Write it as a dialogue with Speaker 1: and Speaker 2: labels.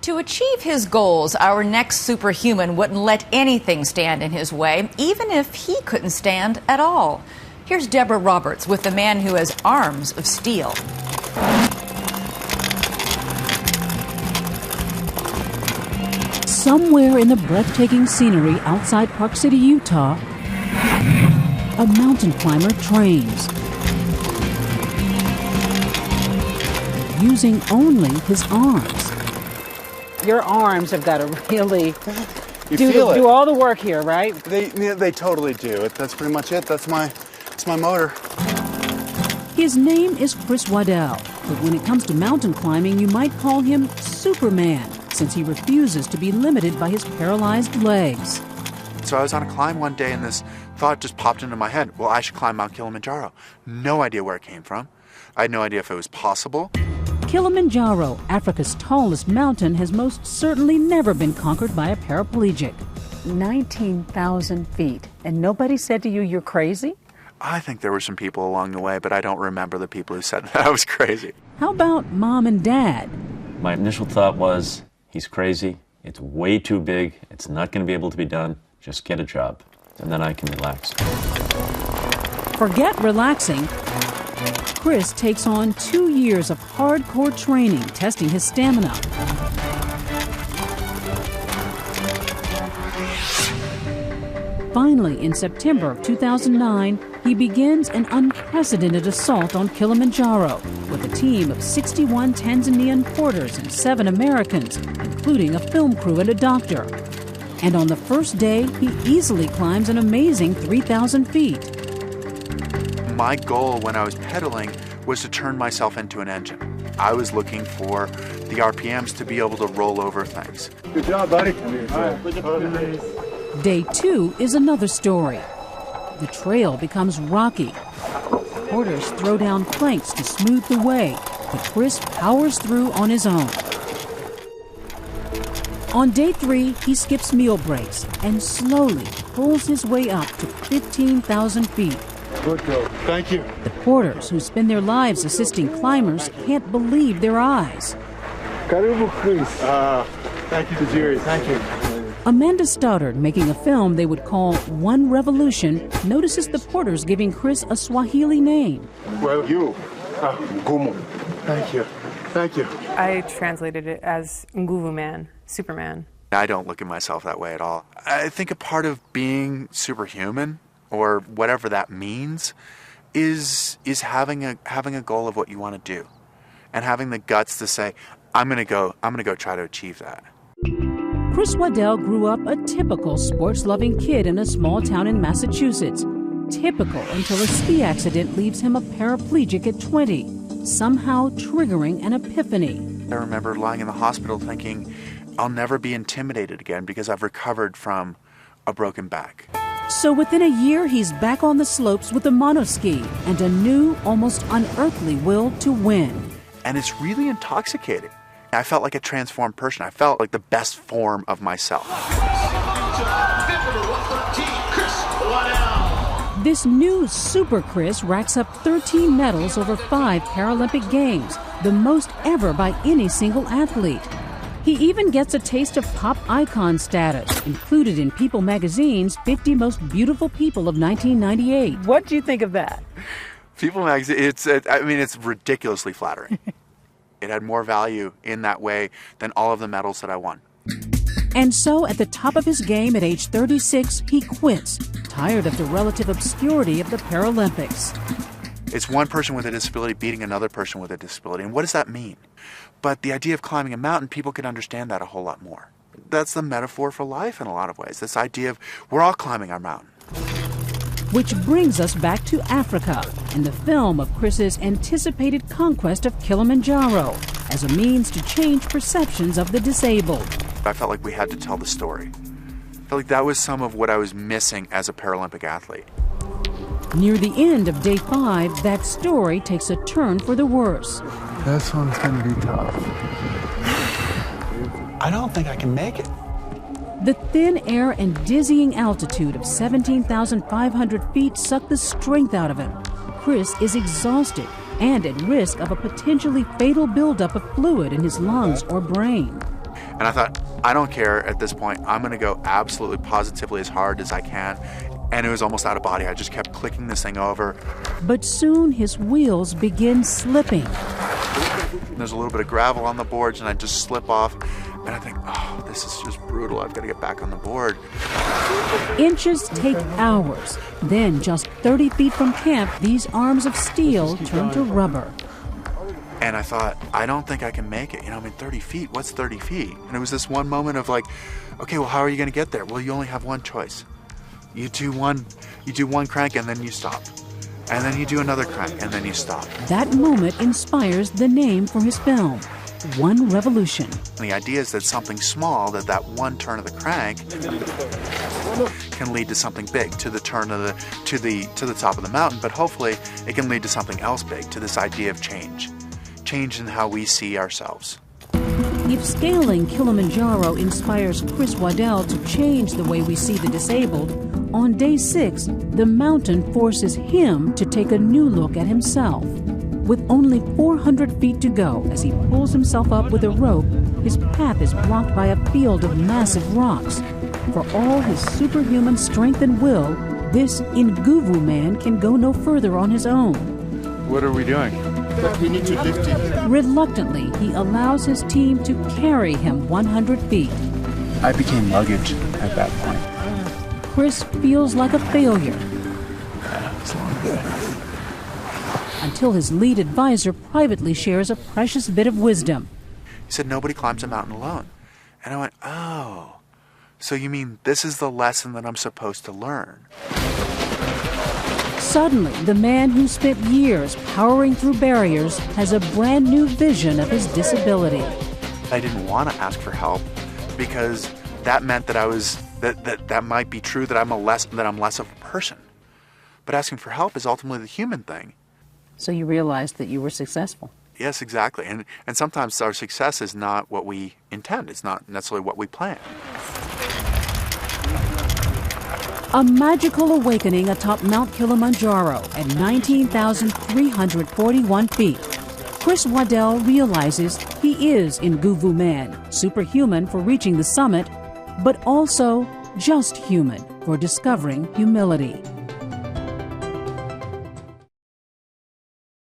Speaker 1: To achieve his goals, our next superhuman wouldn't let anything stand in his way, even if he couldn't stand at all. Here's Deborah Roberts with the man who has arms of steel.
Speaker 2: Somewhere in the breathtaking scenery outside Park City, Utah, a mountain climber trains, using only his arms.
Speaker 3: Your arms have got to really
Speaker 4: do
Speaker 3: all the work here, right?
Speaker 4: They totally do. That's pretty much it. That's my motor.
Speaker 2: His name is Chris Waddell, but when it comes to mountain climbing, you might call him Superman, since he refuses to be limited by his paralyzed legs.
Speaker 4: So I was on a climb one day and this thought just popped into my head. Well, I should climb Mount Kilimanjaro. No idea where it came from. I had no idea if it was possible.
Speaker 2: Kilimanjaro, Africa's tallest mountain, has most certainly never been conquered by a paraplegic.
Speaker 3: 19,000 feet. And nobody said to you, you're crazy?
Speaker 4: I think there were some people along the way, but I don't remember the people who said that I was crazy.
Speaker 2: How about mom and dad?
Speaker 5: My initial thought was, he's crazy, it's way too big, it's not going to be able to be done, just get a job, and then I can relax.
Speaker 2: Forget relaxing. Chris takes on 2 years of hardcore training, testing his stamina. Finally, in September of 2009, he begins an unprecedented assault on Kilimanjaro with a team of 61 Tanzanian porters and 7 Americans, including a film crew and a doctor. And on the first day, he easily climbs an amazing 3,000 feet.
Speaker 4: My goal when I was pedaling was to turn myself into an engine. I was looking for the RPMs to be able to roll over things.
Speaker 6: Good job, buddy.
Speaker 2: Day 2 is another story. The trail becomes rocky. Porters throw down planks to smooth the way, but Chris powers through on his own. On day 3, he skips meal breaks and slowly pulls his way up to 15,000 feet.
Speaker 6: Good job. Thank you.
Speaker 2: The porters, who spend their lives assisting climbers, can't believe their eyes.
Speaker 6: Karibu, Chris. Thank you, Tajiri. Thank you.
Speaker 2: Amanda Stoddard, making a film they would call One Revolution, notices the porters giving Chris a Swahili name.
Speaker 6: Well, you. Gumu. Thank you. Thank you.
Speaker 7: I translated it as Nguvu Man, Superman.
Speaker 4: I don't look at myself that way at all. I think a part of being superhuman, or whatever that means, is having a goal of what you want to do, and having the guts to say, I'm gonna go try to achieve that.
Speaker 2: Chris Waddell grew up a typical sports-loving kid in a small town in Massachusetts. Typical until a ski accident leaves him a paraplegic at 20, somehow triggering an epiphany.
Speaker 4: I remember lying in the hospital thinking, I'll never be intimidated again because I've recovered from a broken back.
Speaker 2: So within a year, he's back on the slopes with a monoski and a new, almost unearthly will to win.
Speaker 4: And it's really intoxicating. I felt like a transformed person. I felt like the best form of myself.
Speaker 2: This new Super Chris racks up 13 medals over 5 Paralympic Games, the most ever by any single athlete. He even gets a taste of pop icon status, included in People magazine's 50 Most Beautiful People of 1998.
Speaker 3: What do you think of that?
Speaker 4: People magazine, it's ridiculously flattering. It had more value in that way than all of the medals that I won.
Speaker 2: And so, at the top of his game at age 36, he quits, tired of the relative obscurity of the Paralympics.
Speaker 4: It's one person with a disability beating another person with a disability. And what does that mean? But the idea of climbing a mountain, people can understand that a whole lot more. That's the metaphor for life in a lot of ways. This idea of we're all climbing our mountain.
Speaker 2: Which brings us back to Africa and the film of Chris's anticipated conquest of Kilimanjaro as a means to change perceptions of the disabled.
Speaker 4: I felt like we had to tell the story. I felt like that was some of what I was missing as a Paralympic athlete.
Speaker 2: Near the end of day 5, that story takes a turn for the worse.
Speaker 6: This one's going to be tough.
Speaker 4: I don't think I can make it.
Speaker 2: The thin air and dizzying altitude of 17,500 feet suck the strength out of him. Chris is exhausted and at risk of a potentially fatal buildup of fluid in his lungs or brain.
Speaker 4: And I thought, I don't care at this point. I'm going to go absolutely positively as hard as I can. And it was almost out of body. I just kept clicking this thing over.
Speaker 2: But soon his wheels begin slipping.
Speaker 4: There's a little bit of gravel on the boards, and I just slip off. And I think, oh, this is just brutal. I've got to get back on the board.
Speaker 2: Inches take hours. Then, just 30 feet from camp, these arms of steel turn to rubber.
Speaker 4: And I thought, I don't think I can make it. 30 feet, what's 30 feet? And it was this one moment of like, okay, well, how are you going to get there? Well, you only have one choice. You do one crank and then you stop. And then you do another crank and then you stop.
Speaker 2: That moment inspires the name for his film, One Revolution.
Speaker 4: And the idea is that something small, that one turn of the crank can lead to something big, to the turn of to the top of the mountain, but hopefully it can lead to something else big, to this idea of change in how we see ourselves.
Speaker 2: If scaling Kilimanjaro inspires Chris Waddell to change the way we see the disabled, on day 6, the mountain forces him to take a new look at himself. With only 400 feet to go, as he pulls himself up with a rope, his path is blocked by a field of massive rocks. For all his superhuman strength and will, this Nguvu man can go no further on his own.
Speaker 4: What are we doing?
Speaker 6: We need to lift it.
Speaker 2: Reluctantly, he allows his team to carry him 100 feet.
Speaker 8: I became luggage at that point.
Speaker 2: Chris feels like a failure.
Speaker 8: It's long good.
Speaker 2: Until his lead advisor privately shares a precious bit of wisdom.
Speaker 4: He said, nobody climbs a mountain alone. And I went, oh, so you mean this is the lesson that I'm supposed to learn?
Speaker 2: Suddenly, the man who spent years powering through barriers has a brand new vision of his disability.
Speaker 4: I didn't want to ask for help because that meant that I was that might be true, that I'm less of a person. But asking for help is ultimately the human thing.
Speaker 3: So you realized that you were successful.
Speaker 4: Yes, exactly. And sometimes our success is not what we intend. It's not necessarily what we plan.
Speaker 2: A magical awakening atop Mount Kilimanjaro at 19,341 feet. Chris Waddell realizes he is Nguvu Man, superhuman for reaching the summit, but also just human for discovering humility.